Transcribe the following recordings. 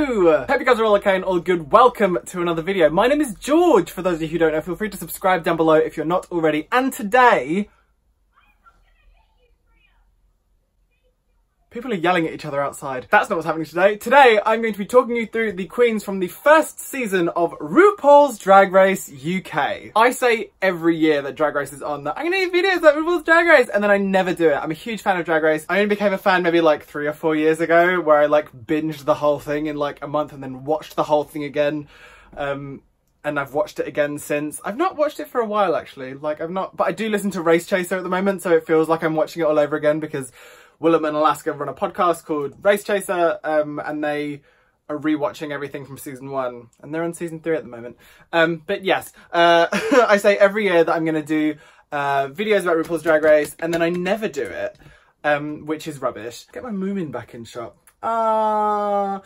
Hello! Hope you guys are all okay and all good. Welcome to another video. My name is George. For those of you who don't know, feel free to subscribe down below if you're not already. And today... people are yelling at each other outside. That's not what's happening today. Today, I'm going to be talking you through the queens from the first season of RuPaul's Drag Race UK. I say every year that Drag Race is on that I'm gonna do videos about RuPaul's Drag Race, and then I never do it. I'm a huge fan of Drag Race. I only became a fan maybe like 3 or 4 years ago, where I like binged the whole thing in like a month and then watched the whole thing again. And I've watched it again since. I've not watched it for a while actually. Like but I do listen to Race Chaser at the moment, so it feels like I'm watching it all over again because Willem and Alaska run a podcast called Race Chaser, and they are rewatching everything from season 1, and they're on season 3 at the moment. But yes, I say every year that I'm going to do videos about RuPaul's Drag Race, and then I never do it, which is rubbish. Get my Moomin back in shot. Oh.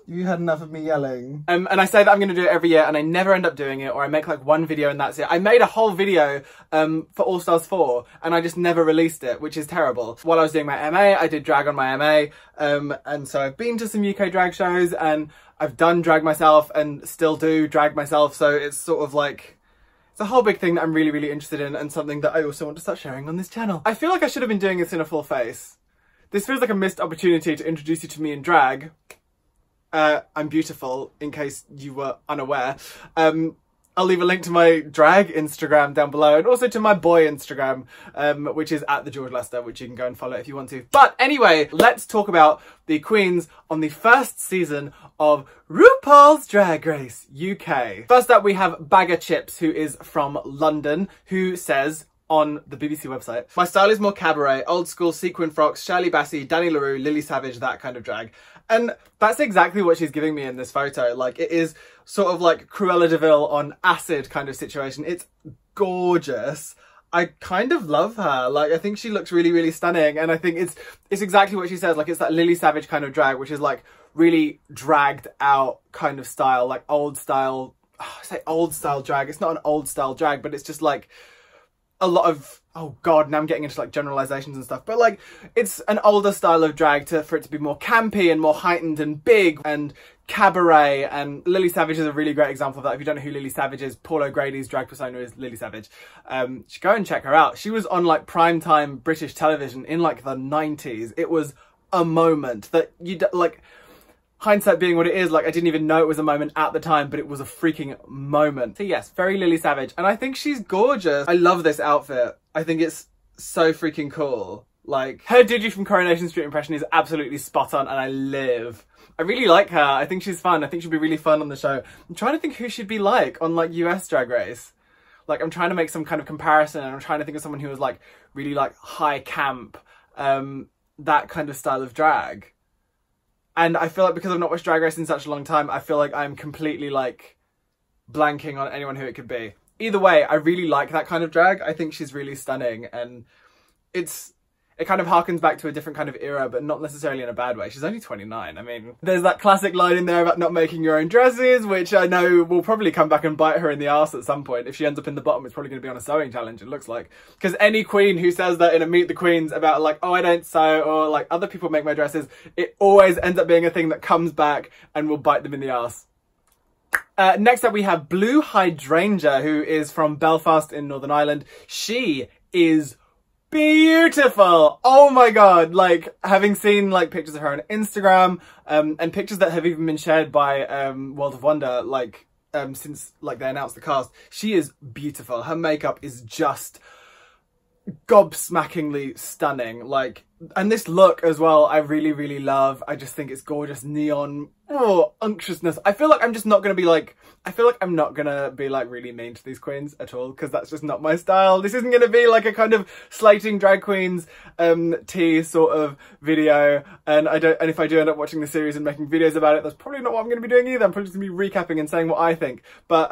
You had enough of me yelling. And I say that I'm going to do it every year and I never end up doing it, or I make like one video and that's it. I made a whole video for All Stars 4 and I just never released it, which is terrible. While I was doing my MA, I did drag on my MA, and so I've been to some UK drag shows and I've done drag myself and still do drag myself, so it's sort of like... it's a whole big thing that I'm really, really interested in, and something that I also want to start sharing on this channel. I feel like I should have been doing this in a full face. This feels like a missed opportunity to introduce you to me in drag. I'm beautiful, in case you were unaware. I'll leave a link to my drag Instagram down below, and also to my boy Instagram, which is @TheGeorgeLester, which you can go and follow if you want to. But anyway, let's talk about the queens on the first season of RuPaul's Drag Race UK. First up, we have Bagger Chips, who is from London, who says on the BBC website, "My style is more cabaret, old school sequin frocks, Shirley Bassey, Danny LaRue, Lily Savage, that kind of drag." And that's exactly what she's giving me in this photo. Like, it is sort of like Cruella de Vil on acid kind of situation. It's gorgeous. I kind of love her. Like, I think she looks really, really stunning. And I think it's exactly what she says. Like, it's that Lily Savage kind of drag, which is like really dragged out kind of style, like old style. Oh, I say old style drag. It's not an old style drag, but it's just like a lot of, oh god, now I'm getting into like generalizations and stuff, but like it's an older style of drag for it to be more campy and more heightened and big and cabaret, and Lily Savage is a really great example of that. If you don't know who Lily Savage is, Paul O'Grady's drag persona is Lily Savage. Go and check her out. She was on like primetime British television in like the 90s. It was a moment that like, hindsight being what it is, like I didn't even know it was a moment at the time, but it was a freaking moment. So yes, very Lily Savage, and I think she's gorgeous. I love this outfit. I think it's so freaking cool. Like, her Digi from Coronation Street impression is absolutely spot on, and I live. I really like her. I think she's fun. I think she'll be really fun on the show. I'm trying to think who she'd be like on like US Drag Race. Like, I'm trying to make some kind of comparison, and I'm trying to think of someone who was like really like high camp, that kind of style of drag. And I feel like because I've not watched Drag Race in such a long time, I feel like I'm completely like blanking on anyone who it could be. Either way, I really like that kind of drag. I think she's really stunning, and it kind of harkens back to a different kind of era, but not necessarily in a bad way. She's only 29. I mean, there's that classic line in there about not making your own dresses, which I know will probably come back and bite her in the arse at some point. If she ends up in the bottom, it's probably going to be on a sewing challenge, it looks like. Because any queen who says that in a Meet the Queens about like, oh, I don't sew, or like other people make my dresses, it always ends up being a thing that comes back and will bite them in the arse. Next up, we have Evie Hydrangea, who is from Belfast in Northern Ireland. She is beautiful. Oh my god, like having seen like pictures of her on Instagram, and pictures that have even been shared by World of Wonder, like since like they announced the cast, she is beautiful. Her makeup is just gobsmackingly stunning. Like, and this look as well, I really, really love. I just think it's gorgeous. Neon, oh, unctuousness. I feel like I'm just not gonna be like, I feel like I'm not gonna be like really mean to these queens at all, because that's just not my style. This isn't gonna be like a kind of slating drag queens tea sort of video, and if I do end up watching the series and making videos about it, that's probably not what I'm gonna be doing either. I'm probably just gonna be recapping and saying what I think. But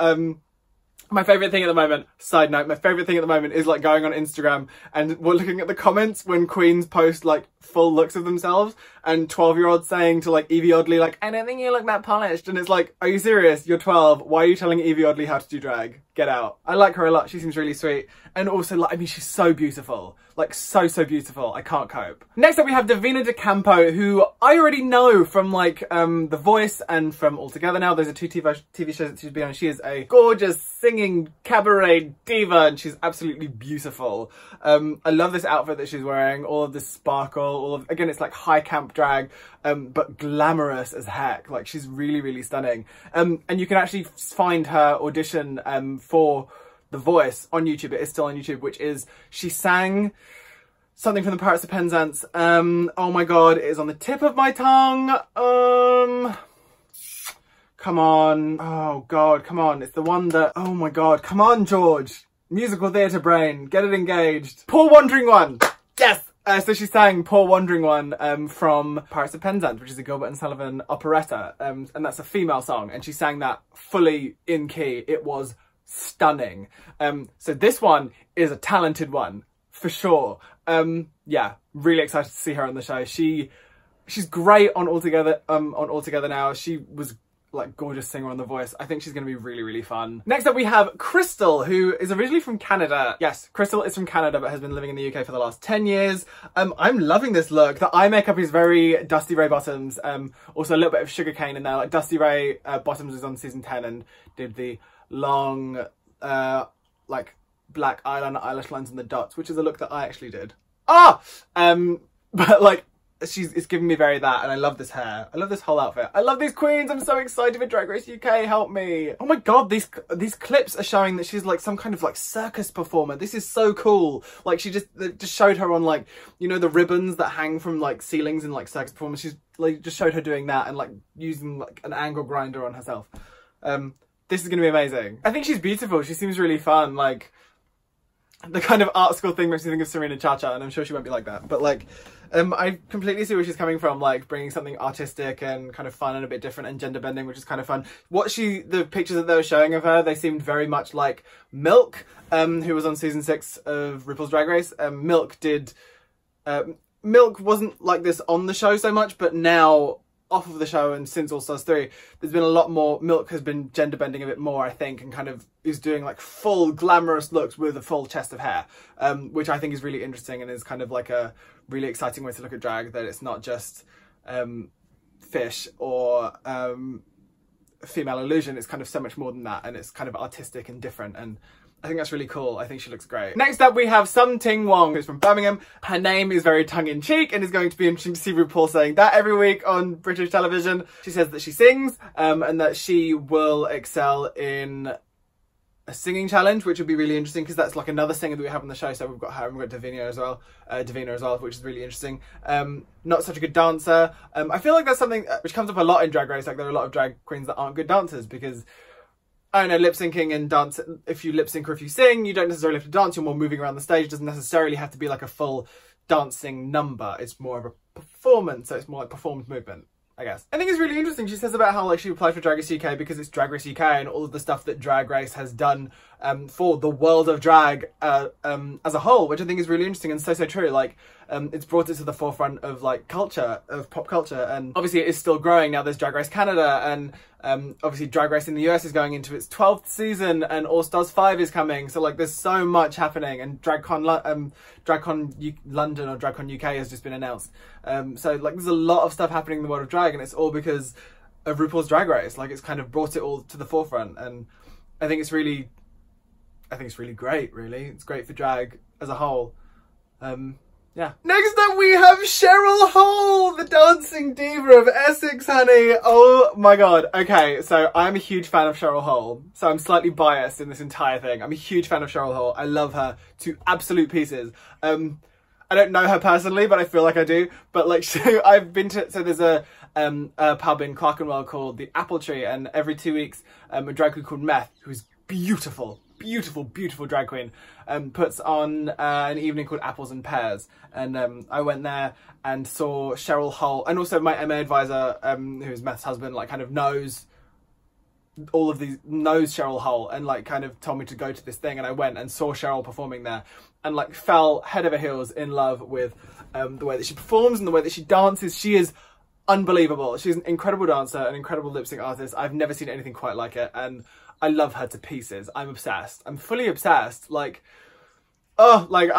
my favourite thing at the moment, side note, my favourite thing at the moment is like going on Instagram and we're looking at the comments when queens post like full looks of themselves, and 12-year-olds saying to like Evie Oddly, like, I don't think you look that polished. And it's like, are you serious? You're 12. Why are you telling Evie Oddly how to do drag? Get out. I like her a lot. She seems really sweet. And also, like, I mean, she's so beautiful. like so beautiful. I can't cope. Next up we have Davina De Campo, who I already know from like The Voice and from All Together Now. Those are two TV shows that she's been on. She is a gorgeous singing cabaret diva and she's absolutely beautiful. I love this outfit that she's wearing, all of this sparkle, again, it's like high camp drag, but glamorous as heck. Like she's really stunning. And you can actually find her audition for The Voice on YouTube. It is still on YouTube, which is, she sang something from the Pirates of Penzance. Oh my god, it is on the tip of my tongue. Come on. Oh god, come on. It's the one that, oh my god, come on, George. Musical theatre brain, get it engaged. Poor Wandering One. Yes. So she sang Poor Wandering One from Pirates of Penzance, which is a Gilbert and Sullivan operetta. And that's a female song. And she sang that fully in key. It was stunning. So this one is a talented one for sure. Yeah, really excited to see her on the show. She's great on All Together Now. She was like gorgeous singer on The Voice. I think she's going to be really fun. Next up we have Crystal, who is originally from Canada. Yes, Crystal is from Canada but has been living in the UK for the last 10 years. I'm loving this look. The eye makeup is very Dusty Ray Bottoms. Also a little bit of sugarcane in there. Like Dusty Ray Bottoms was on season 10 and did the long like black eyeliner eyelash lines and the dots, which is a look that I actually did. But like it's giving me very that, and I love this hair. I love this whole outfit. I love these queens. I'm so excited for Drag Race UK. Help me. Oh my god, these clips are showing that she's like some kind of like circus performer. This is so cool. Like they just showed her on like, you know, the ribbons that hang from like ceilings in like circus performers. She's like just showed her doing that and like using like an angle grinder on herself. This is gonna be amazing. I think she's beautiful. She seems really fun. Like the kind of art school thing makes me think of Serena Chacha, and I'm sure she won't be like that. But like, I completely see where she's coming from, like bringing something artistic and kind of fun and a bit different and gender bending, which is kind of fun. The pictures that they were showing of her, they seemed very much like Milk, who was on season 6 of RuPaul's Drag Race. Milk wasn't like this on the show so much, but now off of the show and since All Stars 3, there's been a lot more. Milk has been gender bending a bit more, I think, and kind of is doing like full glamorous looks with a full chest of hair, which I think is really interesting and is kind of like a really exciting way to look at drag, that it's not just fish or female illusion. It's kind of so much more than that, and it's kind of artistic and different, and I think that's really cool. I think she looks great. Next up we have Sum Ting Wong, who's from Birmingham. Her name is very tongue-in-cheek and is going to be interesting to see RuPaul saying that every week on British television. She says that she sings and that she will excel in a singing challenge, which would be really interesting because that's like another singer that we have on the show. So we've got her and we've got Davina as well, which is really interesting. Not such a good dancer. I feel like that's something which comes up a lot in Drag Race. Like there are a lot of drag queens that aren't good dancers because, I don't know, lip syncing and dance, if you lip sync or if you sing, you don't necessarily have to dance, you're more moving around the stage. It doesn't necessarily have to be like a full dancing number. It's more of a performance, so it's more like performed movement, I guess. I think it's really interesting. She says about how like she applied for Drag Race UK because it's Drag Race UK and all of the stuff that Drag Race has done for the world of drag as a whole, which I think is really interesting and so true. Like it's brought it to the forefront of like culture, of pop culture, and obviously it is still growing. Now there's Drag Race Canada, and obviously Drag Race in the US is going into its 12th season, and All Stars 5 is coming. So like there's so much happening, and DragCon London or DragCon UK has just been announced. So like there's a lot of stuff happening in the world of drag, and it's all because of RuPaul's Drag Race. Like it's kind of brought it all to the forefront, and I think it's really great, really. It's great for drag as a whole. Yeah. Next up we have Cheryl Hole, the dancing diva of Essex, honey. Oh my god. Okay, so I'm a huge fan of Cheryl Hole, so I'm slightly biased in this entire thing. I'm a huge fan of Cheryl Hole. I love her to absolute pieces. I don't know her personally, but I feel like I do. But like, so I've been to, so there's a pub in Clerkenwell called the Apple Tree, and every 2 weeks a drag queen called Meth, who's beautiful drag queen, puts on an evening called Apples and Pears, and I went there and saw Cheryl Hole, and also my MA advisor, who's Meth's husband, like kind of knows Cheryl Hole, and like kind of told me to go to this thing, and I went and saw Cheryl performing there, and like fell head over heels in love with the way that she performs and the way that she dances. She is unbelievable. She's an incredible dancer, an incredible lip sync artist. I've never seen anything quite like it, and I love her to pieces. I'm obsessed. I'm fully obsessed. Like, oh, like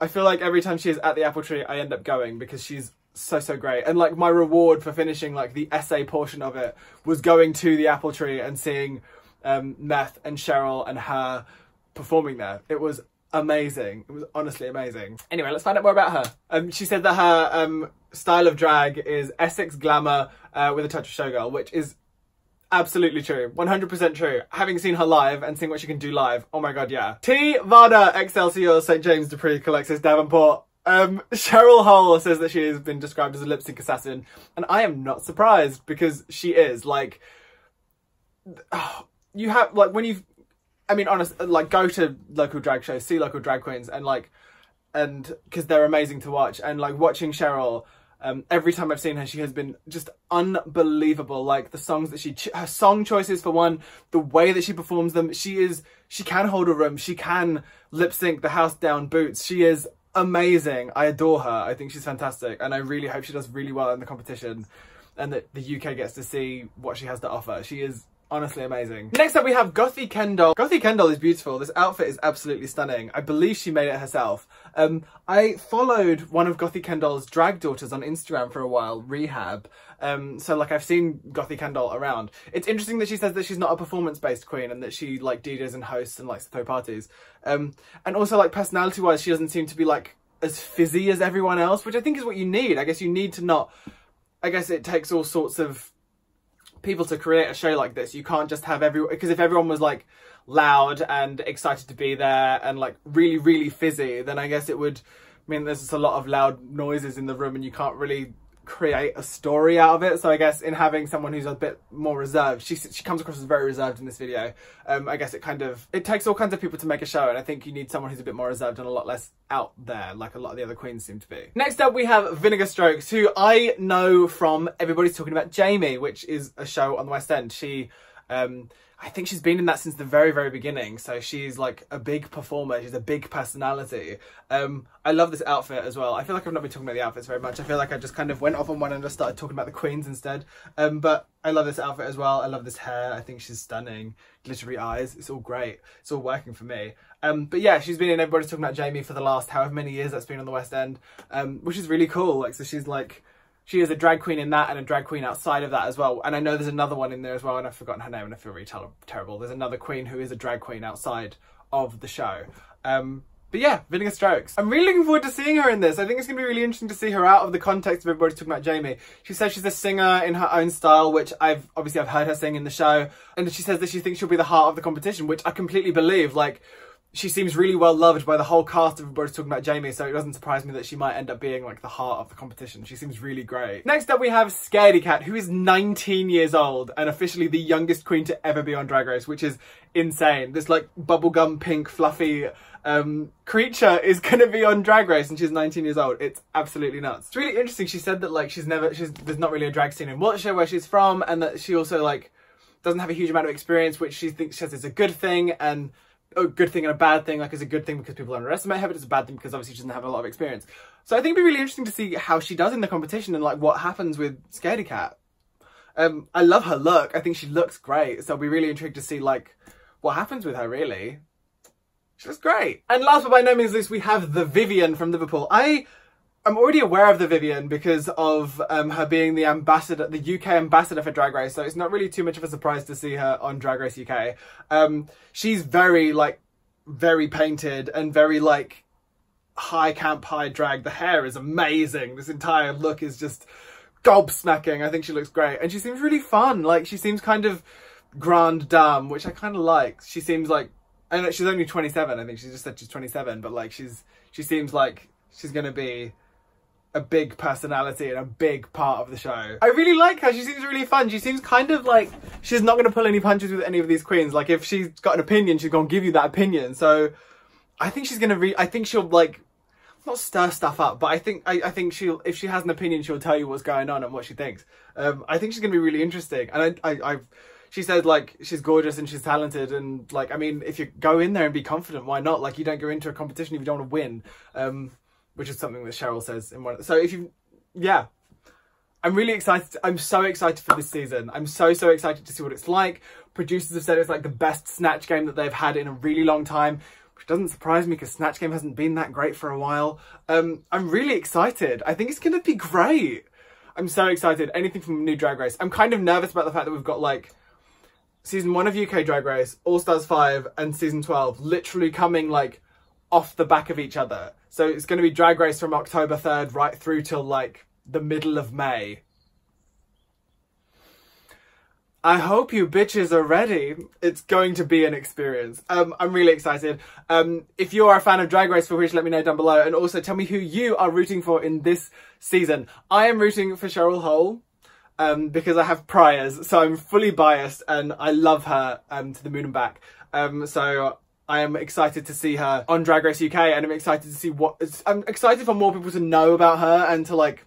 I feel like every time she is at the apple tree, I end up going because she's so great. And like my reward for finishing like the essay portion of it was going to the apple tree and seeing Meth and Cheryl and her performing there. It was amazing. It was honestly amazing. Anyway, let's find out more about her. She said that her style of drag is Essex glamour with a touch of showgirl, which is absolutely true. 100% true. Having seen her live and seeing what she can do live, oh my god, yeah. T. Vada Excelsior St. James Dupree Alexis Davenport. Cheryl Hole says that she has been described as a lip sync assassin, and I am not surprised because she is. Like, you have, like, when you've, I mean, honest, like, go to local drag shows, see local drag queens, and like, and because they're amazing to watch, and like watching Cheryl, every time I've seen her, she has been just unbelievable. Like the songs that her song choices for one, the way that she performs them, she can hold a room, she can lip sync the house down boots, she is amazing. I adore her. I think she's fantastic, and I really hope she does really well in the competition and that the UK gets to see what she has to offer. She is honestly amazing. Next up we have Gothy Kendall. Gothy Kendall is beautiful. This outfit is absolutely stunning. I believe she made it herself. I followed one of Gothy Kendall's drag daughters on Instagram for a while, Rehab. So like I've seen Gothy Kendall around. It's interesting that she says that she's not a performance-based queen and that she like DJs and hosts and likes to throw parties. And also like personality-wise, she doesn't seem to be like as fizzy as everyone else, which I think is what you need. I guess you need to not, I guess it takes all sorts of people to create a show like this. You can't just have everyone, because if everyone was like loud and excited to be there and like really fizzy, then I guess it would mean there's just a lot of loud noises in the room and you can't really create a story out of it. So I guess in having someone who's a bit more reserved, she comes across as very reserved in this video. I guess it takes all kinds of people to make a show, and I think you need someone who's a bit more reserved and a lot less out there, like a lot of the other queens seem to be. Next up we have Vinegar Strokes, who I know from Everybody's Talking About Jamie, which is a show on the West End. She I think she's been in that since the very beginning, so she's like a big performer, she's a big personality. I love this outfit as well. I feel like I've not been talking about the outfits very much. I feel like I just kind of went off on one and just started talking about the queens instead. But I love this outfit as well. I love this hair. I think she's stunning. Glittery eyes. It's all great. It's all working for me. But yeah, she's been in Everybody's Talking About Jamie for the last however many years that's been on the West End, which is really cool. Like, so she's like, she is a drag queen in that and a drag queen outside of that as well. And I know there's another one in there as well, and I've forgotten her name and I feel really terrible. There's another queen who is a drag queen outside of the show. But yeah, Vinegar Strokes. I'm really looking forward to seeing her in this. I think it's going to be really interesting to see her out of the context of Everybody's Talking About Jamie. She says she's a singer in her own style, which I've heard her sing in the show. And she says that she thinks she'll be the heart of the competition, which I completely believe. Like, she seems really well loved by the whole cast of Everybody's Talking About Jamie, so it doesn't surprise me that she might end up being like the heart of the competition. She seems really great. Next up we have Scaredy Cat, who is 19 years old and officially the youngest queen to ever be on Drag Race, which is insane. This like bubblegum pink fluffy creature is gonna be on Drag Race and she's 19 years old. It's absolutely nuts. It's really interesting. She said that like there's not really a drag scene in Wiltshire where she's from, and that she also like doesn't have a huge amount of experience, which she says is a good thing, and a good thing and a bad thing. Like, it's a good thing because people underestimate her, but it's a bad thing because obviously she doesn't have a lot of experience. So I think it'd be really interesting to see how she does in the competition and like what happens with Scaredy Cat. I love her look. I think she looks great. So I'll be really intrigued to see like what happens with her, really. She looks great. And last but by no means least, we have the Vivian from Liverpool. I'm already aware of the Vivian because of her being the ambassador, the UK ambassador for Drag Race, so it's not really too much of a surprise to see her on Drag Race UK. She's very painted and very like high camp, high drag. The hair is amazing. This entire look is just gobsmacking. I think she looks great, and she seems really fun. Like, she seems kind of grande dame, which I kind of like. She seems like, I know she's only 27. I think she just said she's 27, but like she seems like she's gonna be a big personality and a big part of the show. I really like her. She seems really fun. She seems kind of like she's not going to pull any punches with any of these queens. Like, if she's got an opinion, she's going to give you that opinion. So I think she's going to I think she'll like not stir stuff up, but I think she'll, if she has an opinion, she'll tell you what's going on and what she thinks. I think she's going to be really interesting. And she said like she's gorgeous and she's talented, and like, I mean, if you go in there and be confident, why not? Like, you don't go into a competition if you don't want to win. Which is something that Cheryl says in one. So yeah, I'm really excited. I'm so excited for this season. I'm so excited to see what it's like. Producers have said it's like the best snatch game that they've had in a really long time. which doesn't surprise me because Snatch Game hasn't been that great for a while. I'm really excited. I think it's going to be great. I'm so excited. Anything from New Drag Race. I'm kind of nervous about the fact that we've got like season 1 of UK Drag Race, All Stars 5 and season 12 literally coming like off the back of each other. So it's going to be Drag Race from October 3rd right through till like the middle of May. I hope you bitches are ready. It's going to be an experience. I'm really excited. If you are a fan of Drag Race, feel free to let me know down below. And also tell me who you are rooting for in this season. I am rooting for Cheryl Hole because I have priors. So I'm fully biased and I love her to the moon and back. So I am excited to see her on Drag Race UK, and I'm excited to see I'm excited for more people to know about her and to like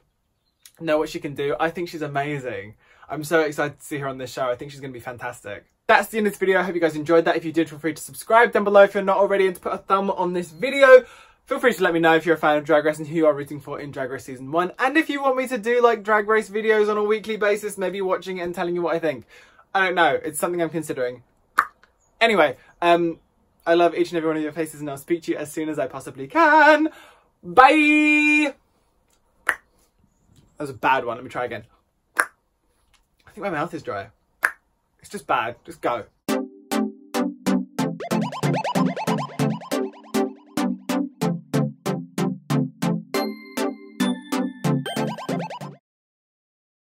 know what she can do. I think she's amazing. I'm so excited to see her on this show. I think she's going to be fantastic. That's the end of this video. I hope you guys enjoyed that. If you did, feel free to subscribe down below if you're not already, and to put a thumb on this video. Feel free to let me know if you're a fan of Drag Race and who you are rooting for in Drag Race Season 1. And if you want me to do like Drag Race videos on a weekly basis, maybe watching it and telling you what I think. I don't know. It's something I'm considering. Anyway, I love each and every one of your faces, and I'll speak to you as soon as I possibly can. Bye! That was a bad one. Let me try again. I think my mouth is dry. It's just bad. Just go.